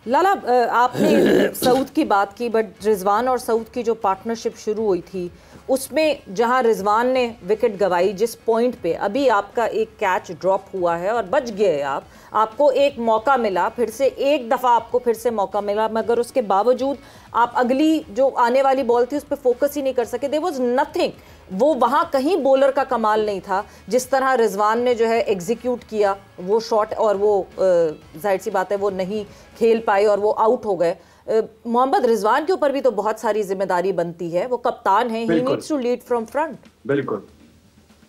लाला, आपने सऊद की बात की, बट रिजवान और सऊद की जो पार्टनरशिप शुरू हुई थी उसमें जहां रिजवान ने विकेट गंवाई, जिस पॉइंट पे अभी आपका एक कैच ड्रॉप हुआ है और बच गए आपको एक मौका मिला, फिर से एक दफ़ा आपको फिर से मौका मिला, मगर उसके बावजूद आप अगली जो आने वाली बॉल थी उस पर फोकस ही नहीं कर सके। देयर वाज नथिंग, वो वहाँ कहीं बॉलर का कमाल नहीं था जिस तरह रिजवान ने जो है एग्जीक्यूट किया वो शॉट, और वो जाहिर सी बात है वो नहीं खेल पाए और वो आउट हो गए। मोहम्मद रिजवान के ऊपर भी तो बहुत सारी जिम्मेदारी बनती है, वो कप्तान है, he needs to lead from front. बिल्कुल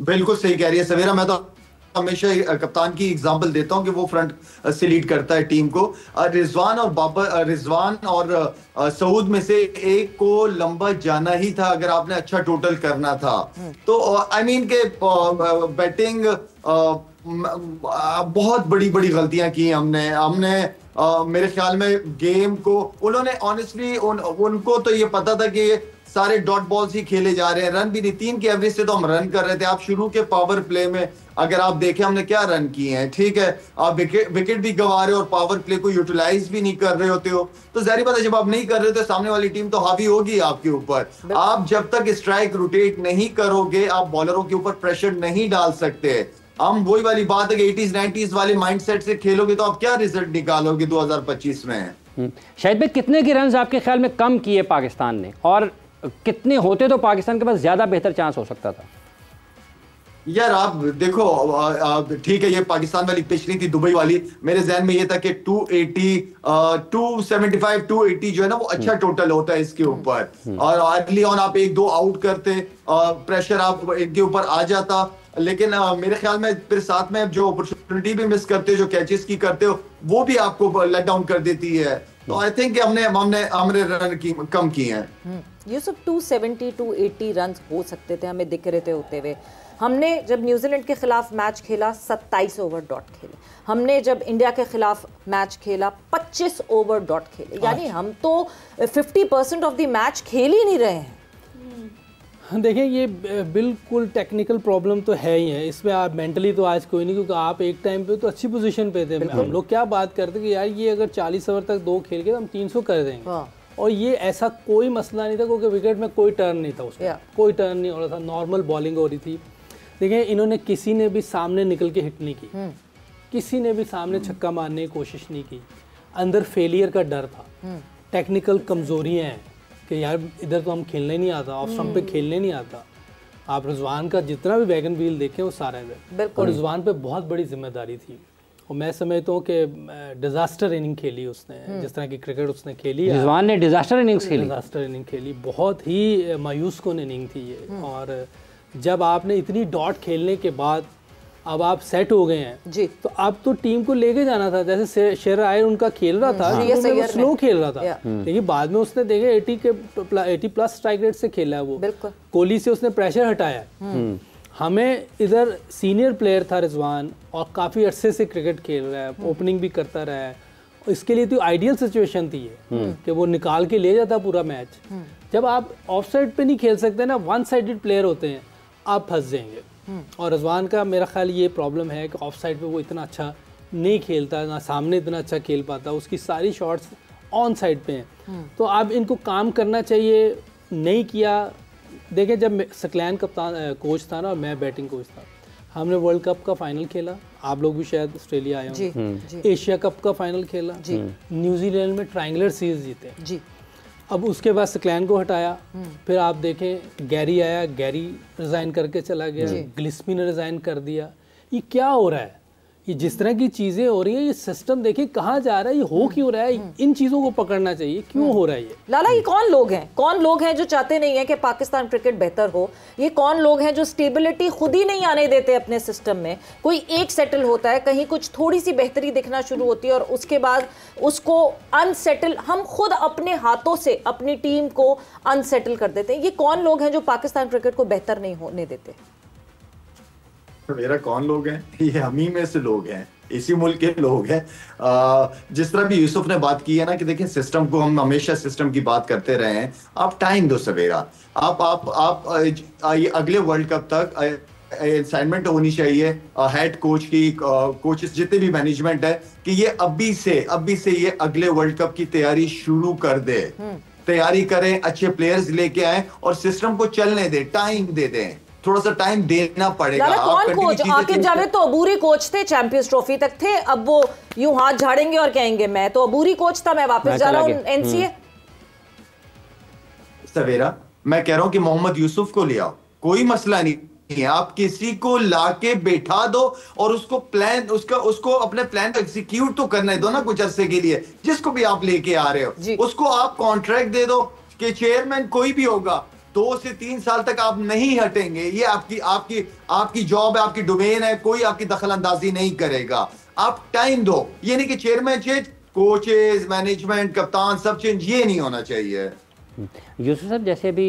बिल्कुल सही कह रही है सवेरा। मैं तो हमेशा कप्तान की एग्जांपल देता हूं कि वो फ्रंट से लीड करता है टीम को। रिजवान और सऊद में से एक को लंबा जाना ही था अगर आपने अच्छा टोटल करना था। तो आई मीन के बैटिंग बहुत बड़ी बड़ी गलतियां की हमने मेरे ख्याल में गेम को उन्होंने ऑनेस्टली उनको तो ये पता था कि सारे डॉट बॉल्स ही खेले जा रहे हैं, रन भी नहीं, 3 की एवरेज से तो हम रन कर रहे थे। आप शुरू के पावर प्ले में अगर आप देखें हमने क्या रन किए हैं, ठीक है, आप विकेट भी गंवा रहे हो और पावर प्ले को यूटिलाइज भी नहीं कर रहे होते हो, तो जाहिर बात है जब आप नहीं कर रहे हो तो सामने वाली टीम तो हावी होगी आपके ऊपर। आप जब तक स्ट्राइक रोटेट नहीं करोगे आप बॉलरों के ऊपर प्रेशर नहीं डाल सकते। हम वही वाली बात है कि 80s 90s वाले माइंडसेट से खेलोगे तो आप क्या रिजल्ट निकालोगे 2025 में। शायद भाई कितने के रन आपके ख्याल में कम किए पाकिस्तान ने, और कितने होते तो पाकिस्तान के पास ज्यादा बेहतर चांस हो सकता था? यार आप देखो, ठीक है ये पाकिस्तान वाली पिच नहीं थी, दुबई वाली। मेरे जहन में ये था कि 280 275 280 जो है ना वो अच्छा टोटल होता है इसके ऊपर, और अर्ली ऑन आप 1-2 आउट करते, प्रेशर आप इनके ऊपर आ जाता। लेकिन मेरे ख्याल में फिर साथ में जो अपॉर्चुनिटी भी मिस करते हो, जो कैचेस की करते हो, वो भी आपको लेट डाउन कर देती है। तो आई थिंक हमने रन कम किए हैं। यूसुफ 270 280 रन हो सकते थे, हमें दिख रहे थे होते हुए। हमने जब न्यूजीलैंड के खिलाफ मैच खेला 27 ओवर डॉट खेले, हमने जब इंडिया के खिलाफ मैच खेला 25 ओवर डॉट खेले, यानी हम तो 50% ऑफ द मैच खेल ही नहीं रहे हैं। देखिए ये बिल्कुल टेक्निकल प्रॉब्लम तो है ही है, इसमें आप मेंटली तो आज कोई नहीं, क्योंकि आप एक टाइम पे तो अच्छी पोजीशन पे थे। हम लोग क्या बात करते कि यार ये अगर 40 ओवर तक 2 खेल के तो हम 300 कर देंगे, और ये ऐसा कोई मसला नहीं था क्योंकि विकेट में कोई टर्न नहीं था, उसमें कोई टर्न नहीं हो रहा था, नॉर्मल बॉलिंग हो रही थी। देखिए इन्होंने किसी ने भी सामने निकल के हिट नहीं की, किसी ने भी सामने छक्का मारने की कोशिश नहीं की। अंदर फेलियर का डर था, टेक्निकल कमजोरियां हैं कि यार इधर तो हम खेलने नहीं आता, ऑफ स्टंप पे खेलने नहीं आता। आप रिजवान का जितना भी वैगन व्हील देखें वो सारा है, और रिजवान पे बहुत बड़ी जिम्मेदारी थी। और मैं समझता हूँ कि डिजास्टर इनिंग खेली उसने, जिस तरह की क्रिकेट उसने खेली, रिजवान ने डिजास्टर इनिंग खेली, बहुत ही मायूस कौन इनिंग थी ये। और जब आपने इतनी डॉट खेलने के बाद अब आप सेट हो गए हैं जी, तो अब तो टीम को लेके जाना था। जैसे शेर आयर उनका खेल रहा था, वो स्लो खेल रहा था, लेकिन बाद में उसने देखे 80 प्लस स्ट्राइक रेट से खेला है वो, कोहली से उसने प्रेशर हटाया। हमें इधर सीनियर प्लेयर था रिजवान, और काफ़ी अरसे से क्रिकेट खेल रहा है, ओपनिंग भी करता रहा है, इसके लिए तो आइडियल सिचुएशन थी ये कि वो निकाल के ले जाता पूरा मैच। जब आप ऑफ साइड पे नहीं खेल सकते ना, वन साइडेड प्लेयर होते हैं, आप फंस जाएंगे। और रिजवान का मेरा ख्याल ये प्रॉब्लम है कि ऑफ साइड पे वो इतना अच्छा नहीं खेलता, ना सामने इतना अच्छा खेल पाता, उसकी सारी शॉट्स ऑन साइड पे हैं। तो अब इनको काम करना चाहिए, नहीं किया। देखिए जब सकलैन कप्तान कोच था ना और मैं बैटिंग कोच था, हमने वर्ल्ड कप का फाइनल खेला, आप लोग भी शायद ऑस्ट्रेलिया आए होंगे, एशिया कप का फाइनल खेला, न्यूजीलैंड में ट्रायंगुलर सीरीज जीते जी। अब उसके बाद सकलैन को हटाया, फिर आप देखें गैरी आया, गैरी रिज़ाइन करके चला गया, गिल्स्पी ने रिज़ाइन कर दिया। ये क्या हो रहा है? ये जिस तरह की चीज़ें हो रही हैं, ये सिस्टम देखिए कहाँ जा रहा है, ये हो क्यों रहा है? इन चीज़ों को पकड़ना चाहिए, क्यों हो रहा है ये? लाला, ये कौन लोग हैं जो चाहते नहीं है कि पाकिस्तान क्रिकेट बेहतर हो? ये कौन लोग हैं जो स्टेबिलिटी खुद ही नहीं आने देते अपने सिस्टम में? कोई एक सेटल होता है, कहीं कुछ थोड़ी सी बेहतरी दिखना शुरू होती है और उसके बाद उसको अनसेटल, हम खुद अपने हाथों से अपनी टीम को अनसेटल कर देते हैं। ये कौन लोग हैं जो पाकिस्तान क्रिकेट को बेहतर नहीं होने देते? मेरा कौन लोग हैं? ये हम ही में से लोग हैं, इसी मुल्क के लोग हैं। जिस तरह भी यूसुफ ने बात की है ना कि देखिए सिस्टम को, हम हमेशा सिस्टम की बात करते रहे हैं, आप टाइम दो सवेरा। आप अगले वर्ल्ड कप तक असाइनमेंट होनी चाहिए हेड कोच की, कोचेस जितने भी मैनेजमेंट है, कि ये अभी से ये अगले वर्ल्ड कप की तैयारी शुरू कर दे, तैयारी करें, अच्छे प्लेयर्स लेके आए और सिस्टम को चलने दे, टाइम दे दें, थोड़ा सा टाइम देना पड़ेगा। कौन कोच? आकिब जावेद तो अबूरी कोच थे, चैंपियंस ट्रॉफी तक थे, अब वो यूं हाथ झाड़ेंगे और कहेंगे मैं तो अबूरी कोच था, मैं वापस जा रहा हूं एनसीए। सवेरा, मैं कह रहा हूं कि मोहम्मद यूसुफ को ले आओ, कोई मसला नहीं है, आप किसी को लाके बैठा दो और उसको उसको अपने प्लान को एग्जीक्यूट तो करने दो ना कुछ अरसे के लिए। जिसको भी आप लेके आ रहे हो उसको आप कॉन्ट्रैक्ट दे दो कि चेयरमैन कोई भी होगा 2 से 3 साल तक आप नहीं हटेंगे, ये आपकी जॉब है, आपकी डोमेन है, कोई आपकी दखल अंदाजी नहीं करेगा, आप टाइम दो। ये नहीं कि चेयरमैन चेंज, कोचेज, मैनेजमेंट, कप्तान सब चेंज, ये नहीं होना चाहिए। यूसुफ साहब, जैसे अभी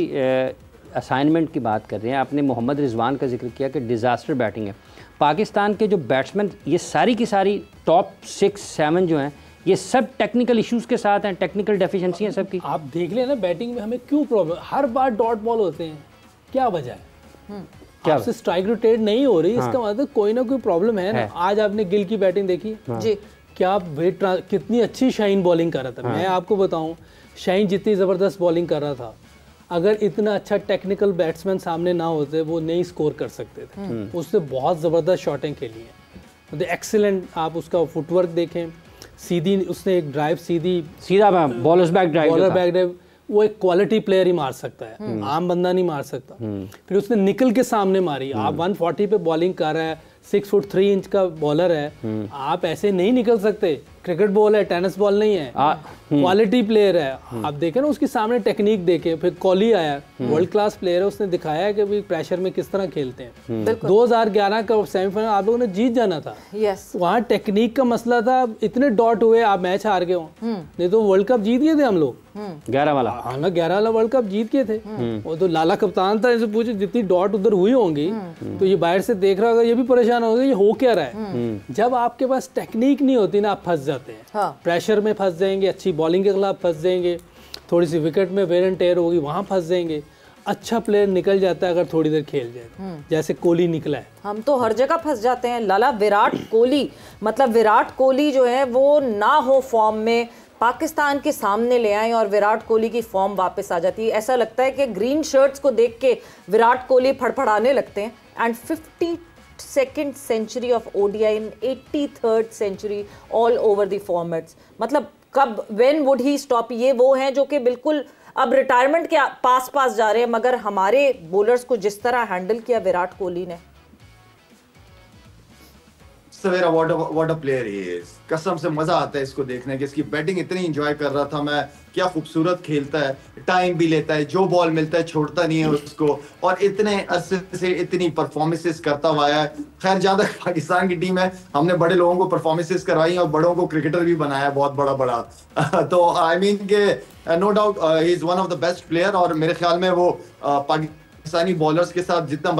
असाइनमेंट की बात कर रहे हैं, आपने मोहम्मद रिजवान का जिक्र किया कि डिज़ास्टर बैटिंग है। पाकिस्तान के जो बैट्समैन, ये सारी की सारी टॉप 6-7 जो हैं, ये सब टेक्निकल इश्यूज के साथ हैं, टेक्निकल डेफिशिएंसी है सबकी। आप देख लें ना, बैटिंग में हमें क्यों प्रॉब्लम, हर बार डॉट बॉल होते हैं, क्या वजह है? क्या आपसे स्ट्राइक रोटेट नहीं हो रही? इसका मतलब कोई ना कोई प्रॉब्लम है ना। आज आपने गिल की बैटिंग देखी जी, क्या कितनी अच्छी शाहीन बॉलिंग कर रहा था। मैं आपको बताऊं, शाहीन जितनी ज़बरदस्त बॉलिंग कर रहा था, अगर इतना अच्छा टेक्निकल बैट्समैन सामने ना होते वो नहीं स्कोर कर सकते थे। उसने बहुत ज़बरदस्त शॉटिंग खेली है, एक्सीलेंट। आप उसका फुटवर्क देखें, सीधी उसने एक ड्राइव सीधा बॉलर बैक ड्राइव, वो एक क्वालिटी प्लेयर ही मार सकता है, आम बंदा नहीं मार सकता। फिर उसने निकल के सामने मारी। आप 140 पे बॉलिंग कर रहा है, 6 फुट 3 इंच का बॉलर है, आप ऐसे नहीं निकल सकते। क्रिकेट बॉल है, टेनिस बॉल नहीं है, क्वालिटी प्लेयर है। आप देखें ना उसके सामने टेक्निक देखें। फिर कोहली आया, वर्ल्ड क्लास प्लेयर है, उसने दिखाया है कि भाई प्रेशर में किस तरह खेलते हैं। 2011 का सेमीफाइनल आप लोगों ने जीत जाना था, वहाँ टेक्निक का मसला था, इतने डॉट हुए, आप मैच हार गए हो। नहीं तो वर्ल्ड कप जीत गए थे हम लोग, 11 वाला। हाँ ना, 11 वाला वर्ल्ड कप जीत के थे। वो तो लाला कप्तान था, इनसे पूछे जितनी डॉट उधर हुई होंगी तो ये बाहर से देख रहा होगा, ये भी परेशान होगा ये हो क्या रहा है। जब आपके पास टेक्निक नहीं होती ना, आप फंस जाते हैं। प्रेशर में फंस जाएंगे, अच्छी बॉलिंग के खिलाफ फंस जाएंगे, थोड़ी सी विकेट में वेर एंड टेयर होगी, वहां फंस जाएंगे। अच्छा प्लेयर निकल जाता है अगर थोड़ी देर खेल जाए, जैसे कोहली निकला है। हम तो हर जगह फंस जाते हैं लाला। विराट कोहली, मतलब विराट कोहली जो है वो ना हो फॉर्म में, पाकिस्तान के सामने ले आए और विराट कोहली की फॉर्म वापस आ जाती है। ऐसा लगता है कि ग्रीन शर्ट्स को देख के विराट कोहली फड़फड़ाने लगते हैं। And 52nd century of ODI in 83rd century all over the formats. मतलब कब, व्हेन वुड ही स्टॉप? ये वो हैं जो कि बिल्कुल अब रिटायरमेंट के पास जा रहे हैं, मगर हमारे बॉलर्स को जिस तरह हैंडल किया विराट कोहली ने। सवेरा, what a player he is. कसम से मजा आता है इसको देखने की, इसकी बैटिंग इतनी एंजॉय कर रहा था मैं, क्या खूबसूरत खेलता है, टाइम भी लेता है, जो बॉल मिलता है छोड़ता नहीं है उसको, और इतने अरसे से इतनी परफॉर्मेंसेस करता हुआ है। खैर, जहां तक पाकिस्तान की टीम है, हमने बड़े लोगों को परफॉर्मेंसेस करवाई और बड़ों को क्रिकेटर भी बनाया बहुत बड़ा तो आई मीन के no doubt he is one of the best player. और मेरे ख्याल में वो पाकिस्तानी बॉलर्स के साथ जितना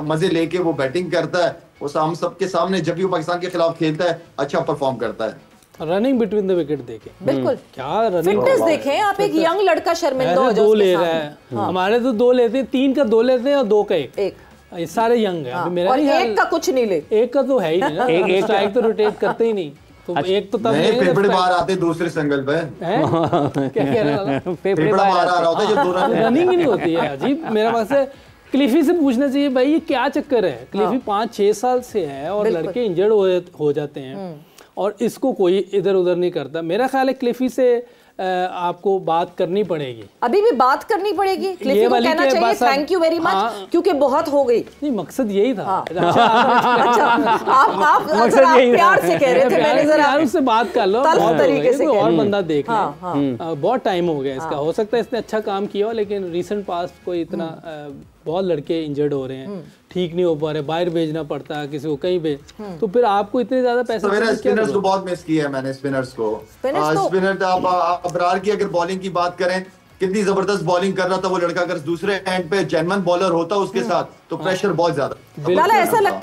मजे लेके वो बैटिंग करता है, वो हम सबके सामने जब भी वो पाकिस्तान के खिलाफ खेलता है अच्छा परफॉर्म करता है। रनिंग बिटवीन द विकेट देखें, बिल्कुल क्या रनिंग, फिटनेस देखें आप। एक यंग लड़का शर्मिंदा हो जाए, 2 ले रहा है। हमारे तो 2 लेते हैं, 3 का 2 लेते हैं और 2 का 1। ये सारे यंग है। मेरा और एक का कुछ नहीं ले, एक का तो है ही नहीं ना, एक स्ट्राइक तो रोटेट करते ही नहीं। तो एक तो तब फेफड़े बाहर आते दूसरे संगल पे। क्या कह रहा है? फेफड़े बाहर आ रहा होता है जब 2 रन रनिंग ही नहीं होती है। अजीब, मेरा मकसद क्लिफी से पूछना चाहिए भाई ये क्या चक्कर है। क्लिफी 5-6 साल से है और लड़के इंजर्ड हो जाते हैं और इसको कोई इधर उधर नहीं करता। मेरा ख्याल है क्लिफी से आपको बात करनी पड़ेगी, अभी भी बात करनी पड़ेगी। क्लिफी को कहना चाहिए थैंक यू वेरी मच, क्योंकि बहुत हो गई। नहीं, मकसद यही था। अच्छा, आप प्यार से कह रहे थे, मैंने जरा उससे बात कर लो, बहुत तरीके से और बंदा देख ले। बहुत टाइम हो गया इसका, हो सकता है इसने अच्छा काम किया हो, लेकिन रिसेंट पास्ट कोई इतना बहुत लड़के इंजर्ड हो रहे हैं, ठीक नहीं हो पा रहे, बाहर भेजना पड़ता है किसी को कहीं पे, तो फिर आपको इतने ज्यादा पैसे। स्पिनर्स को बहुत मिस किया है मैंने, स्पिनर्स को। स्पिनर आप अबरार की अगर बॉलिंग की बात करें, कितनी जबरदस्त बॉलिंग कर रहा था वो लड़का। अगर दूसरे एंड पे जेन्युइन बॉलर होता उसके साथ तो प्रेशर बहुत ज्यादा। ऐसा लगता